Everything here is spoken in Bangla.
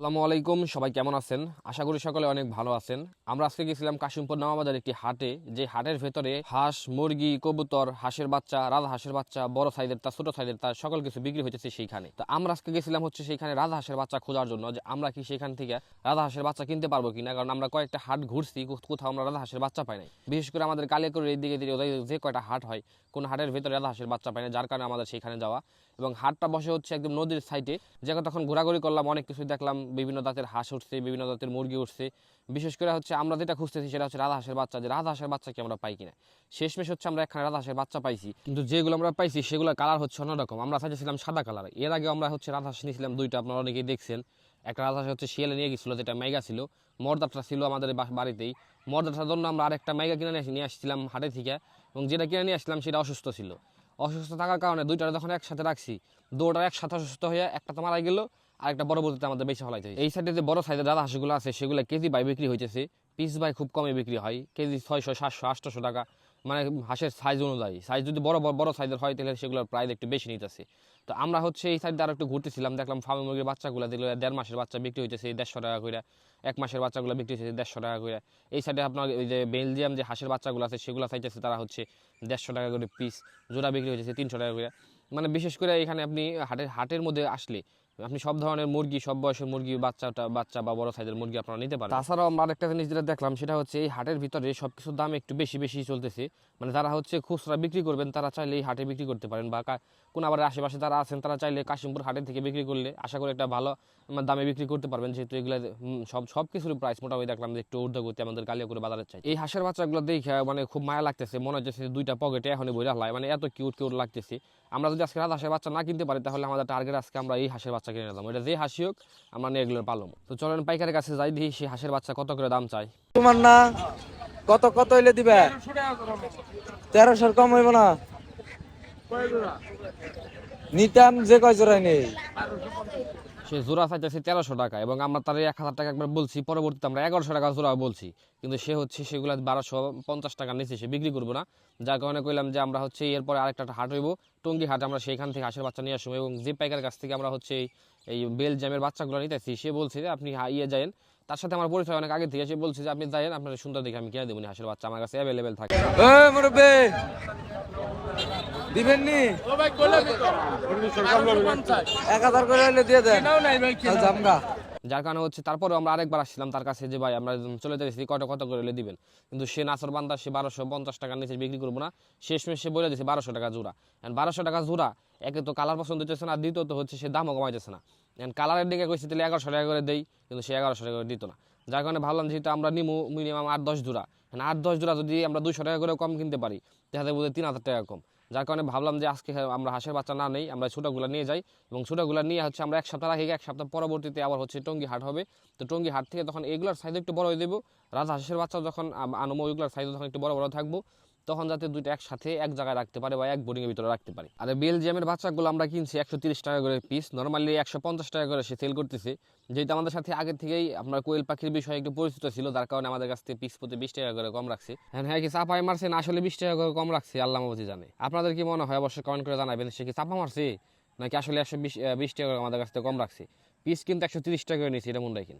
আসসালামু আলাইকুম, সবাই কেমন আছেন? আশা করি সকলে অনেক ভালো আছেন। আমরা আজকে গেছিলাম কাশিমপুর নওয়াবাজার একটি হাটে, যে হাটের ভেতরে হাঁস, মুরগি, কবুতর, হাঁসের বাচ্চা, রাজা হাঁসের বাচ্চা, বড় সাইজের তা ছোট সাইজের তা সকল কিছু বিক্রি হইতেছে সেইখানে। তো আমরা আজকে গেছিলাম হচ্ছে সেইখানে রাজা হাঁসের বাচ্চা খোঁজার জন্য, যে আমরা কি সেখান থেকে রাজা হাঁসের বাচ্চা কিনতে পারবো কিনা। কারণ আমরা কয়েকটা হাট ঘুরছি, কোথাও আমরা রাজা হাঁসের বাচ্চা পাই নাই। বিশেষ করে আমাদের কালিয়াকৈর এই দিকে যে কয়টা হাট হয়, কোন হাটের ভেতরে রাজা হাঁসের বাচ্চা পাই না, যার কারণে আমাদের সেখানে যাওয়া। এবং হাটটা বসে হচ্ছে একদম নদীর সাইডে। যেখানে তখন ঘোরাঘুরি করলাম, অনেক কিছু দেখলাম, বিভিন্ন জাতের হাঁস উঠছে, বিভিন্ন জাতের মুরগি উঠছে। বিশেষ করে হচ্ছে আমরা যেটা খুঁজতেছি সেটা হচ্ছে রাজা হাঁসের বাচ্চা, যে রাজা হাঁসের বাচ্চা কি আমরা পাই কিনা। শেষমেশ হচ্ছে আমরা এখানে রাজা হাঁসের বাচ্চা পাইছি, কিন্তু যেগুলো আমরা পাইছি সেগুলো কালার হচ্ছে অন্যরকম। আমরা চাইছিলাম সাদা কালার। এর আগে আমরা হচ্ছে রাজা হাঁস নিয়েছিলাম দুইটা, আপনারা অনেকেই দেখছেন। একটা রাজা হাঁস হচ্ছে শিয়ালে নিয়ে গেছিলো, যেটা মেগা ছিল। মর্দাটা ছিল আমাদের বাড়িতেই। মর্দাটার জন্য আমরা আরেকটা মেগা কিনে নিয়ে আসছিলাম হাটে থেকে, এবং যেটা কিনে নিয়ে আসছিলাম সেটা অসুস্থ ছিল। অসুস্থ থাকার কারণে দুইটা যখন একসাথে রাখছি, দুটোটা একসাথে অসুস্থ হয়ে একটা তো মারা গেল, আরেকটা পরবর্তীতে আমাদের বেশি ফলাইতে হয়। এই সাইডে যে বড় সাইজের রাজা হাঁসগুলো আছে সেগুলো কেজি বাই বিক্রি হইতেছে, পিস বাই খুব কমে বিক্রি হয়। কেজি 600, 700, 800 টাকা, মানে হাঁসের সাইজ অনুযায়ী। সাইজ যদি বড় বড় সাইজের হয় তাহলে সেগুলোর প্রাইস একটু বেশি নিতেছে। তো আমরা হচ্ছে এই সাইডে আরো একটু ঘুরতেছিলাম, দেখলাম ফার্মি মুরগির বাচ্চাগুলো, যেগুলো 1.5 মাসের বাচ্চা বিক্রি হইতেছে 150 টাকা করে, 1 মাসের বাচ্চাগুলো বিক্রি হচ্ছে 150 টাকা করে। এই সাইডে আপনার ওই যে বেলজিয়াম যে হাঁসের বাচ্চাগুলো আছে সেগুলো চাইতেছে তারা হচ্ছে 150 টাকা করে পিস, জোড়া বিক্রি হচ্ছে 300 টাকা করে। মানে বিশেষ করে এখানে আপনি হাটের মধ্যে আসলে আপনি সব ধরনের মুরগি, সব বয়সের মুরগি, বাচ্চা বা বড় সাইজের মুরগি আপনারা নিতে পারেন। তাছাড়াও আমরা আরেকটা জিনিস যেটা দেখলাম সেটা হচ্ছে এই হাটের ভিতরে সবকিছুর দাম একটু বেশি বেশি চলতেছে। মানে যারা হচ্ছে খুচরা বিক্রি করবেন তারা চাইলে এই হাটে বিক্রি করতে পারেন, বা কোন আবার আশেপাশে যারা আছেন তারা চাইলে কাশিমপুর হাটের থেকে বিক্রি করলে আশা করি একটা ভালো দামে বিক্রি করতে পারবেন, যেহেতু এগুলো সব কিছুর প্রাইস মোটামুটি দেখলাম যে একটু ঊর্ধ্বগতি আমাদের কালিয়াকৈর বাজারের চাই। এই হাঁসের বাচ্চাগুলো দেখে মানে খুব মায়া লাগতেছে, মনে হচ্ছে দুইটা পকেটে এখনই বইরা হলাই, মানে এত কিউট কিউট লাগতেছে। আমরা যদি আজকে রাত হাঁসের বাচ্চা না কিনতে পারি তাহলে আমাদের টার্গেট আজকে আমরা এই হাঁসের বাচ্চা কিনে নিলাম, এটা যে হাসি হোক আমরা নিয়ে এগুলো পালম। তো চলেন পাইকারের কাছে যাই, দেখি সেই হাঁসের বাচ্চা কত করে দাম চাই। তোমার না কত কত হইলে দিবে? 1300 কম হইব না? নিতাম যে কয় জোড়াই নেই। সে জোড়া চাইতেছে 1300 টাকা, এবং আমরা তার 1000 টাকা একবার বলছি, পরবর্তীতে আমরা 1100 টাকা জোড়া বলছি, কিন্তু সে হচ্ছে সেগুলো 1250 টাকার নিচে সে বিক্রি করবো না। যার কারণে কইলাম যে আমরা হচ্ছে এরপরে আরেকটা হাট হইব, টঙ্গী হাট, আমরা সেইখান থেকে হাঁসের বাচ্চা নিয়ে আসবো। এবং যে পাইকারের কাছ থেকে আমরা হচ্ছে এই বেলজিয়ামের বাচ্চাগুলো নিতেছি সে বলছে যে আপনি ইয়ে যায়েন, তার সাথে আমার পরিচয় অনেক আগে থেকে, সে বলছে যে আপনি যায়েন, আপনার সুন্দর দেখে আমি কিনে দেবো হাঁসের বাচ্চা, আমার কাছে অ্যাভেলেবেল থাকে। মুরব্বী দিবেন নি? 1000 করে হইলে দিয়ে দেন। জামগা যার কারণে হচ্ছে তারপরে আমরা আরেকবার আসছিলাম তার কাছে, যে ভাই আমরা চলে যাচ্ছি, কত করে হলে দিবেন। কিন্তু সে নাসর বান্দা, সে 1250 টাকার নিচে বিক্রি করবো না। শেষমেশ সে বলে দিয়েছে 1200 টাকা জোড়া। 1200 টাকা জোড়া, একে তো কালার পছন্দ হচ্ছে না, দ্বিতীয়ত হচ্ছে সে দামও কমাইতেছে না। কালারের দিকে কইছে তাহলে 1100 টাকা করে দেই, কিন্তু সে 1100 টাকা করে দিত না। যার কারণে ভাবলাম যেহেতু আমরা নিমু মিনিমাম 8-10 জোড়া, 8-10 জোড়া যদি আমরা 200 টাকা করে কম কিনতে পারি তাহলে বোধহয় 3000 টাকা কম। যার কারণে ভাবলাম যে আজকে আমরা হাঁসের বাচ্চা না নেই, আমরা ছোটোগুলো নিয়ে যাই, এবং ছোটোগুলো নিয়ে হচ্ছে আমরা 1 সপ্তাহ রাখি, 1 সপ্তাহ পরবর্তীতে আবার হচ্ছে টঙ্গী হাট হবে। তো টঙ্গী হাট থেকে তখন এগুলোর সাইজ একটু বড় হয়ে দেবো, রাজা হাঁসের বাচ্চা যখন আনবো ওইগুলোর সাইজ যখন একটু বড় বড় থাকবো, তখন যাতে দুইটা একসাথে এক জায়গায় রাখতে পারে বা এক বোর্ডিংয়ের ভিতরে রাখতে পারে। আর বেলজিয়ামের বাচ্চাগুলো আমরা কিনছি 130 টাকা করে পিস, নর্মালি 150 টাকা করে সে সেল করতেছে। যেহেতু আমাদের সাথে আগে থেকেই আপনার কোয়েল পাখির বিষয়ে একটু পরিচিত ছিল, যার কারণে আমাদের কাছ থেকে পিস প্রতি 20 টাকা করে কম রাখছে। হ্যাঁ কি চাপাই মারছে না, আসলে 20 টাকা করে কম রাখছে, আল্লাহ মাহবুবই জানে। আপনাদের কি মনে হয় অবশ্যই কমেন্ট করে জানাবেন, সে কি চাপা মারছে নাকি আসলে 120 টাকা আমাদের কাছ থেকে কম রাখছে। পিস কিন্তু 130 টাকা করে নিয়েছে, এটা মনে রাখেন।